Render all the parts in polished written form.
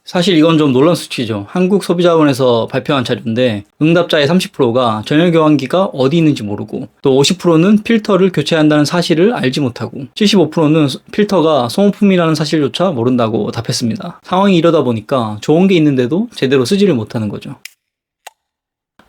사실 이건 좀 놀란 수치죠. 한국소비자원에서 발표한 자료인데 응답자의 30%가 전열 교환기가 어디 있는지 모르고, 또 50%는 필터를 교체한다는 사실을 알지 못하고, 75%는 필터가 소모품이라는 사실조차 모른다고 답했습니다. 상황이 이러다 보니까 좋은 게 있는데도 제대로 쓰지를 못하는 거죠.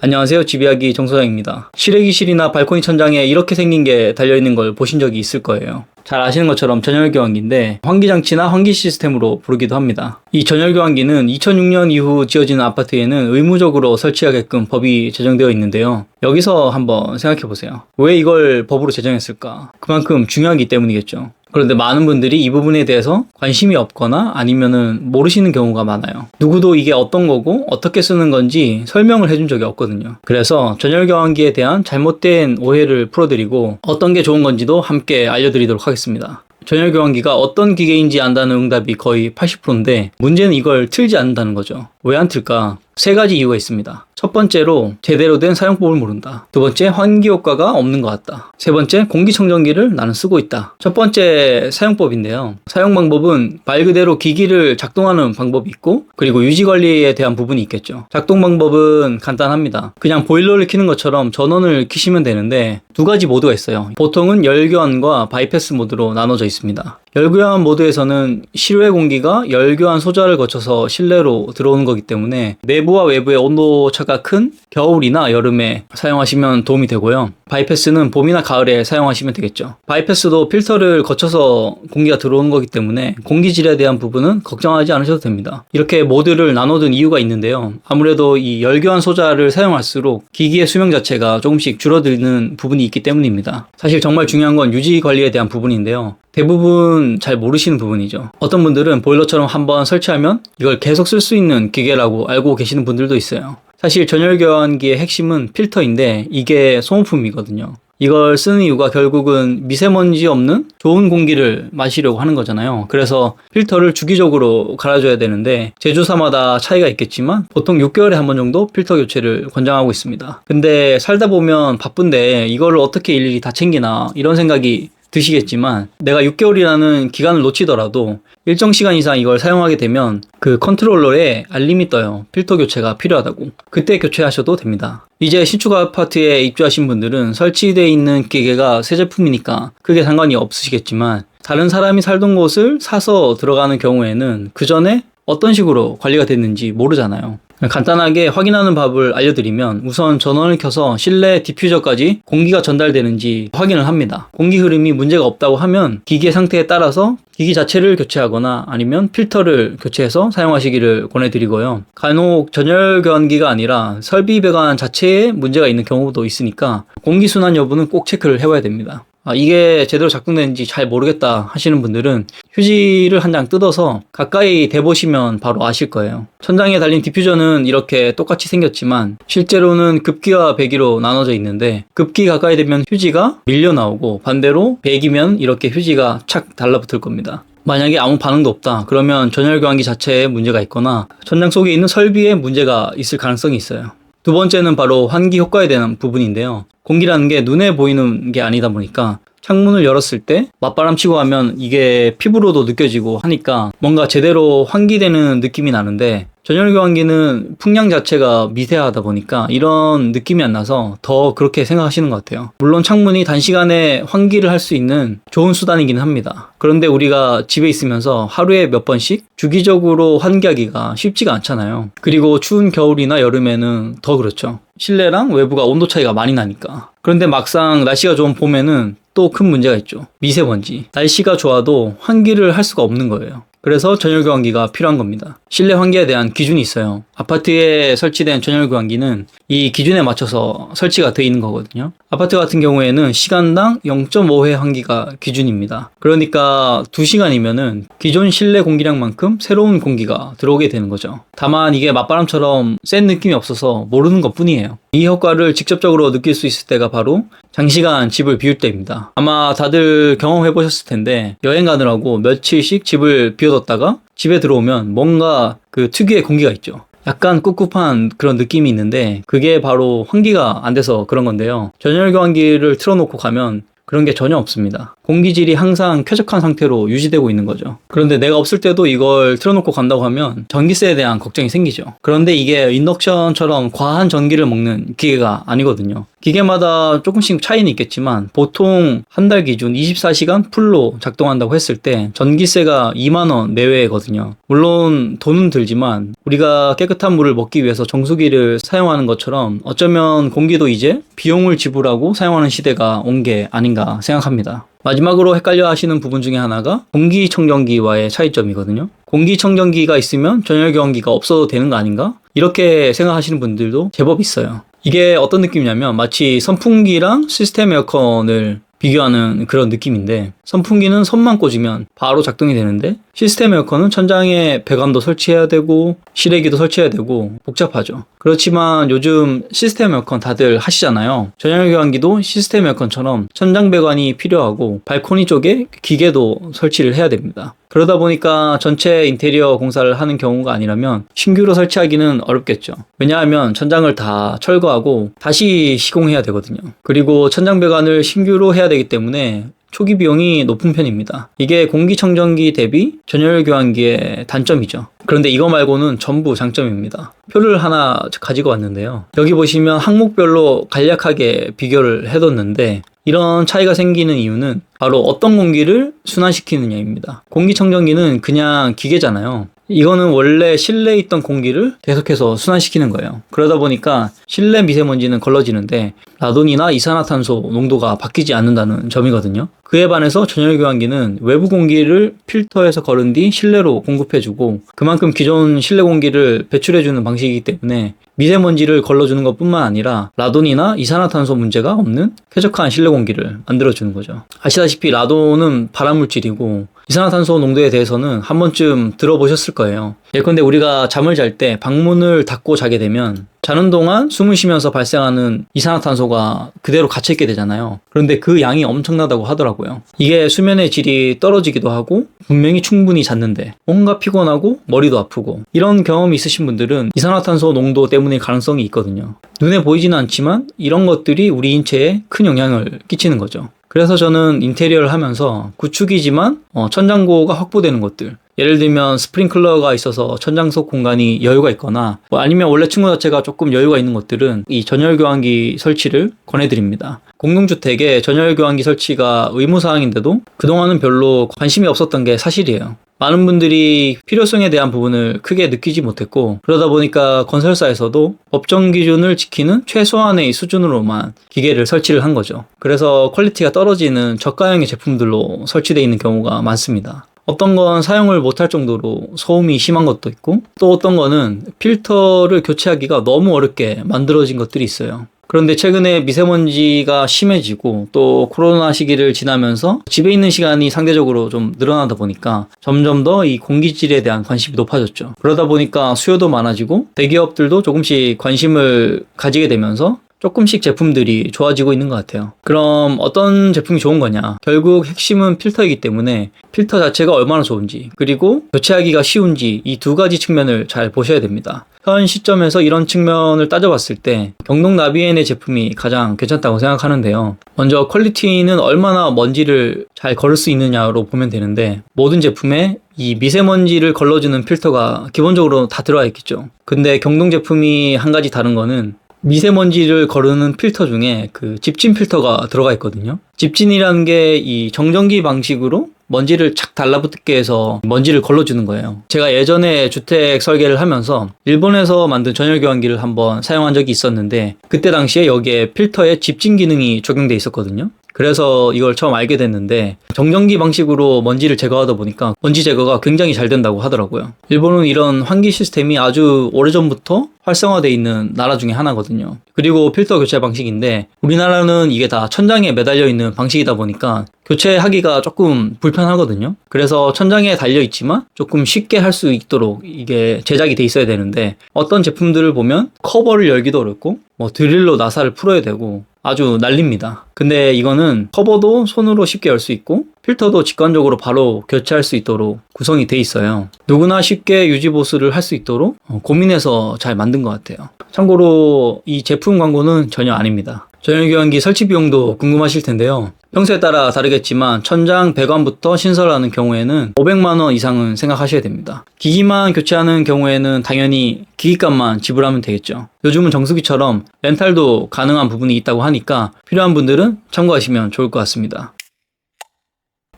안녕하세요, 집이야기 정소장입니다. 실외기실이나 발코니 천장에 이렇게 생긴 게 달려있는 걸 보신 적이 있을 거예요. 잘 아시는 것처럼 전열교환기인데 환기장치나 환기 시스템으로 부르기도 합니다. 이 전열교환기는 2006년 이후 지어지는 아파트에는 의무적으로 설치하게끔 법이 제정되어 있는데요. 여기서 한번 생각해보세요. 왜 이걸 법으로 제정했을까? 그만큼 중요하기 때문이겠죠. 그런데 많은 분들이 이 부분에 대해서 관심이 없거나 아니면은 모르시는 경우가 많아요. 누구도 이게 어떤 거고 어떻게 쓰는 건지 설명을 해준 적이 없거든요. 그래서 전열교환기에 대한 잘못된 오해를 풀어드리고 어떤 게 좋은 건지도 함께 알려드리도록 하겠습니다. 전열교환기가 어떤 기계인지 안다는 응답이 거의 80%인데 문제는 이걸 틀지 않는다는 거죠. 왜 안 틀까? 세 가지 이유가 있습니다. 첫 번째로 제대로 된 사용법을 모른다. 두 번째, 환기 효과가 없는 것 같다. 세 번째, 공기청정기를 나는 쓰고 있다. 첫 번째 사용법인데요. 사용 방법은 말 그대로 기기를 작동하는 방법이 있고, 그리고 유지관리에 대한 부분이 있겠죠. 작동 방법은 간단합니다. 그냥 보일러를 켜는 것처럼 전원을 켜시면 되는데 두 가지 모드가 있어요. 보통은 열교환과 바이패스 모드로 나눠져 있습니다. 열교환 모드에서는 실외 공기가 열교환 소자를 거쳐서 실내로 들어오는 거기 때문에 내부와 외부의 온도 차가 큰 겨울이나 여름에 사용하시면 도움이 되고요. 바이패스는 봄이나 가을에 사용하시면 되겠죠. 바이패스도 필터를 거쳐서 공기가 들어오는 거기 때문에 공기질에 대한 부분은 걱정하지 않으셔도 됩니다. 이렇게 모드를 나눠둔 이유가 있는데요. 아무래도 이 열교환 소자를 사용할수록 기기의 수명 자체가 조금씩 줄어드는 부분이 있기 때문입니다. 사실 정말 중요한 건 유지 관리에 대한 부분인데요. 대부분 잘 모르시는 부분이죠. 어떤 분들은 보일러처럼 한번 설치하면 이걸 계속 쓸 수 있는 기계라고 알고 계시는 분들도 있어요. 사실 전열교환기의 핵심은 필터인데 이게 소모품이거든요. 이걸 쓰는 이유가 결국은 미세먼지 없는 좋은 공기를 마시려고 하는 거잖아요. 그래서 필터를 주기적으로 갈아줘야 되는데 제조사마다 차이가 있겠지만 보통 6개월에 한 번 정도 필터 교체를 권장하고 있습니다. 근데 살다 보면 바쁜데 이거를 어떻게 일일이 다 챙기나 이런 생각이 드시겠지만, 내가 6개월이라는 기간을 놓치더라도 일정 시간 이상 이걸 사용하게 되면 그 컨트롤러에 알림이 떠요. 필터 교체가 필요하다고. 그때 교체하셔도 됩니다. 이제 신축 아파트에 입주하신 분들은 설치되어 있는 기계가 새 제품이니까 크게 상관이 없으시겠지만, 다른 사람이 살던 곳을 사서 들어가는 경우에는 그 전에 어떤 식으로 관리가 됐는지 모르잖아요. 간단하게 확인하는 법을 알려드리면, 우선 전원을 켜서 실내 디퓨저까지 공기가 전달되는지 확인을 합니다. 공기 흐름이 문제가 없다고 하면 기계 상태에 따라서 기기 자체를 교체하거나 아니면 필터를 교체해서 사용하시기를 권해드리고요. 간혹 전열 교환기가 아니라 설비 배관 자체에 문제가 있는 경우도 있으니까 공기순환 여부는 꼭 체크를 해봐야 됩니다. 이게 제대로 작동되는지 잘 모르겠다 하시는 분들은 휴지를 한 장 뜯어서 가까이 대보시면 바로 아실 거예요. 천장에 달린 디퓨저는 이렇게 똑같이 생겼지만 실제로는 급기와 배기로 나눠져 있는데, 급기 가까이 되면 휴지가 밀려 나오고 반대로 배기면 이렇게 휴지가 착 달라붙을 겁니다. 만약에 아무 반응도 없다 그러면 전열교환기 자체에 문제가 있거나 천장 속에 있는 설비에 문제가 있을 가능성이 있어요. 두 번째는 바로 환기 효과에 대한 부분인데요. 공기라는 게 눈에 보이는 게 아니다 보니까 창문을 열었을 때 맞바람 치고 하면 이게 피부로도 느껴지고 하니까 뭔가 제대로 환기되는 느낌이 나는데, 전열교환기는 풍량 자체가 미세하다 보니까 이런 느낌이 안 나서 더 그렇게 생각하시는 것 같아요. 물론 창문이 단시간에 환기를 할 수 있는 좋은 수단이긴 합니다. 그런데 우리가 집에 있으면서 하루에 몇 번씩 주기적으로 환기하기가 쉽지가 않잖아요. 그리고 추운 겨울이나 여름에는 더 그렇죠. 실내랑 외부가 온도 차이가 많이 나니까. 그런데 막상 날씨가 좋은 봄에는 또 큰 문제가 있죠. 미세먼지. 날씨가 좋아도 환기를 할 수가 없는 거예요. 그래서 전열교환기가 필요한 겁니다. 실내 환기에 대한 기준이 있어요. 아파트에 설치된 전열교환기는 이 기준에 맞춰서 설치가 되어 있는 거거든요. 아파트 같은 경우에는 시간당 0.5회 환기가 기준입니다. 그러니까 2시간이면은 기존 실내 공기량만큼 새로운 공기가 들어오게 되는 거죠. 다만 이게 맞바람처럼 센 느낌이 없어서 모르는 것 뿐이에요. 이 효과를 직접적으로 느낄 수 있을 때가 바로 장시간 집을 비울 때입니다. 아마 다들 경험해 보셨을 텐데, 여행 가느라고 며칠씩 집을 비워뒀다가 집에 들어오면 뭔가 그 특유의 공기가 있죠. 약간 꿉꿉한 그런 느낌이 있는데 그게 바로 환기가 안 돼서 그런 건데요. 전열교환기를 틀어놓고 가면 그런 게 전혀 없습니다. 공기질이 항상 쾌적한 상태로 유지되고 있는 거죠. 그런데 내가 없을 때도 이걸 틀어놓고 간다고 하면 전기세에 대한 걱정이 생기죠. 그런데 이게 인덕션처럼 과한 전기를 먹는 기계가 아니거든요. 기계마다 조금씩 차이는 있겠지만 보통 한 달 기준 24시간 풀로 작동한다고 했을 때 전기세가 2만 원 내외거든요. 물론 돈은 들지만 우리가 깨끗한 물을 먹기 위해서 정수기를 사용하는 것처럼 어쩌면 공기도 이제 비용을 지불하고 사용하는 시대가 온 게 아닌가 생각합니다. 마지막으로 헷갈려 하시는 부분 중에 하나가 공기청정기와의 차이점이거든요. 공기청정기가 있으면 전열교환기가 없어도 되는 거 아닌가? 이렇게 생각하시는 분들도 제법 있어요. 이게 어떤 느낌이냐면 마치 선풍기랑 시스템 에어컨을 비교하는 그런 느낌인데, 선풍기는 선만 꽂으면 바로 작동이 되는데 시스템 에어컨은 천장에 배관도 설치해야 되고 실외기도 설치해야 되고 복잡하죠. 그렇지만 요즘 시스템 에어컨 다들 하시잖아요. 전열교환기도 시스템 에어컨처럼 천장 배관이 필요하고 발코니 쪽에 기계도 설치를 해야 됩니다. 그러다 보니까 전체 인테리어 공사를 하는 경우가 아니라면 신규로 설치하기는 어렵겠죠. 왜냐하면 천장을 다 철거하고 다시 시공해야 되거든요. 그리고 천장 배관을 신규로 해야 되기 때문에 초기 비용이 높은 편입니다. 이게 공기청정기 대비 전열교환기의 단점이죠. 그런데 이거 말고는 전부 장점입니다. 표를 하나 가지고 왔는데요. 여기 보시면 항목별로 간략하게 비교를 해뒀는데 이런 차이가 생기는 이유는 바로 어떤 공기를 순환시키느냐입니다. 공기청정기는 그냥 기계잖아요. 이거는 원래 실내에 있던 공기를 계속해서 순환시키는 거예요. 그러다 보니까 실내 미세먼지는 걸러지는데 라돈이나 이산화탄소 농도가 바뀌지 않는다는 점이거든요. 그에 반해서 전열교환기는 외부 공기를 필터해서 거른 뒤 실내로 공급해주고 그만큼 기존 실내 공기를 배출해주는 방식이기 때문에 미세먼지를 걸러주는 것 뿐만 아니라 라돈이나 이산화탄소 문제가 없는 쾌적한 실내 공기를 만들어주는 거죠. 아시다시피 라돈은 발암물질이고 이산화탄소 농도에 대해서는 한 번쯤 들어보셨을 거예요. 예컨대 우리가 잠을 잘 때 방문을 닫고 자게 되면 자는 동안 숨을 쉬면서 발생하는 이산화탄소가 그대로 갇혀있게 되잖아요. 그런데 그 양이 엄청나다고 하더라고요. 이게 수면의 질이 떨어지기도 하고 분명히 충분히 잤는데 뭔가 피곤하고 머리도 아프고 이런 경험이 있으신 분들은 이산화탄소 농도 때문일 가능성이 있거든요. 눈에 보이지는 않지만 이런 것들이 우리 인체에 큰 영향을 끼치는 거죠. 그래서 저는 인테리어를 하면서 구축이지만 천장고가 확보되는 것들, 예를 들면 스프링클러가 있어서 천장 속 공간이 여유가 있거나 아니면 원래 층고 자체가 조금 여유가 있는 것들은 이 전열교환기 설치를 권해드립니다. 공동주택에 전열교환기 설치가 의무사항인데도 그동안은 별로 관심이 없었던 게 사실이에요. 많은 분들이 필요성에 대한 부분을 크게 느끼지 못했고 그러다 보니까 건설사에서도 법정 기준을 지키는 최소한의 수준으로만 기계를 설치를 한 거죠. 그래서 퀄리티가 떨어지는 저가형의 제품들로 설치되어 있는 경우가 많습니다. 어떤 건 사용을 못할 정도로 소음이 심한 것도 있고 또 어떤 거는 필터를 교체하기가 너무 어렵게 만들어진 것들이 있어요. 그런데 최근에 미세먼지가 심해지고 또 코로나 시기를 지나면서 집에 있는 시간이 상대적으로 좀 늘어나다 보니까 점점 더 이 공기질에 대한 관심이 높아졌죠. 그러다 보니까 수요도 많아지고 대기업들도 조금씩 관심을 가지게 되면서 조금씩 제품들이 좋아지고 있는 것 같아요. 그럼 어떤 제품이 좋은 거냐? 결국 핵심은 필터이기 때문에 필터 자체가 얼마나 좋은지 그리고 교체하기가 쉬운지 이 두 가지 측면을 잘 보셔야 됩니다. 현 시점에서 이런 측면을 따져봤을 때 경동 나비엔의 제품이 가장 괜찮다고 생각하는데요. 먼저 퀄리티는 얼마나 먼지를 잘 걸을 수 있느냐로 보면 되는데 모든 제품에 이 미세먼지를 걸러주는 필터가 기본적으로 다 들어가 있겠죠. 근데 경동 제품이 한 가지 다른 거는 미세먼지를 거르는 필터 중에 그 집진 필터가 들어가 있거든요. 집진이라는 게 이 정전기 방식으로 먼지를 착 달라붙게 해서 먼지를 걸러주는 거예요. 제가 예전에 주택 설계를 하면서 일본에서 만든 전열교환기를 한번 사용한 적이 있었는데 그때 당시에 여기에 필터에 집진 기능이 적용돼 있었거든요. 그래서 이걸 처음 알게 됐는데 정전기 방식으로 먼지를 제거하다 보니까 먼지 제거가 굉장히 잘 된다고 하더라고요. 일본은 이런 환기 시스템이 아주 오래전부터 활성화되어 있는 나라 중에 하나거든요. 그리고 필터 교체 방식인데 우리나라는 이게 다 천장에 매달려 있는 방식이다 보니까 교체하기가 조금 불편하거든요. 그래서 천장에 달려 있지만 조금 쉽게 할 수 있도록 이게 제작이 돼 있어야 되는데 어떤 제품들을 보면 커버를 열기도 어렵고 드릴로 나사를 풀어야 되고 아주 난립니다. 근데 이거는 커버도 손으로 쉽게 열 수 있고 필터도 직관적으로 바로 교체할 수 있도록 구성이 돼 있어요. 누구나 쉽게 유지 보수를 할 수 있도록 고민해서 잘 만든 것 같아요. 참고로 이 제품 광고는 전혀 아닙니다. 전열교환기 설치 비용도 궁금하실 텐데요. 평소에 따라 다르겠지만 천장 배관부터 신설하는 경우에는 500만 원 이상은 생각하셔야 됩니다. 기기만 교체하는 경우에는 당연히 기기값만 지불하면 되겠죠. 요즘은 정수기처럼 렌탈도 가능한 부분이 있다고 하니까 필요한 분들은 참고하시면 좋을 것 같습니다.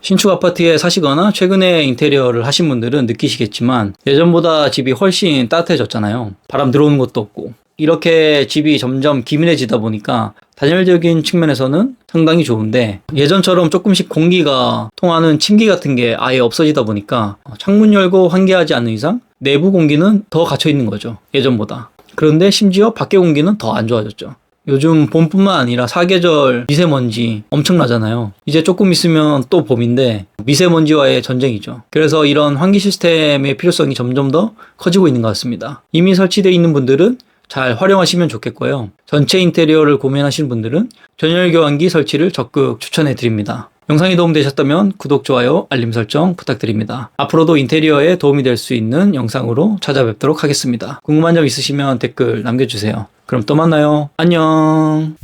신축 아파트에 사시거나 최근에 인테리어를 하신 분들은 느끼시겠지만 예전보다 집이 훨씬 따뜻해졌잖아요. 바람 들어오는 것도 없고. 이렇게 집이 점점 기민해지다 보니까 단열적인 측면에서는 상당히 좋은데 예전처럼 조금씩 공기가 통하는 침기 같은 게 아예 없어지다 보니까 창문 열고 환기하지 않는 이상 내부 공기는 더 갇혀 있는 거죠. 예전보다. 그런데 심지어 밖에 공기는 더 안 좋아졌죠. 요즘 봄뿐만 아니라 사계절 미세먼지 엄청나잖아요. 이제 조금 있으면 또 봄인데 미세먼지와의 전쟁이죠. 그래서 이런 환기 시스템의 필요성이 점점 더 커지고 있는 것 같습니다. 이미 설치되어 있는 분들은 잘 활용하시면 좋겠고요. 전체 인테리어를 고민하시는 분들은 전열교환기 설치를 적극 추천해 드립니다. 영상이 도움되셨다면 구독, 좋아요, 알림 설정 부탁드립니다. 앞으로도 인테리어에 도움이 될 수 있는 영상으로 찾아뵙도록 하겠습니다. 궁금한 점 있으시면 댓글 남겨주세요. 그럼 또 만나요. 안녕.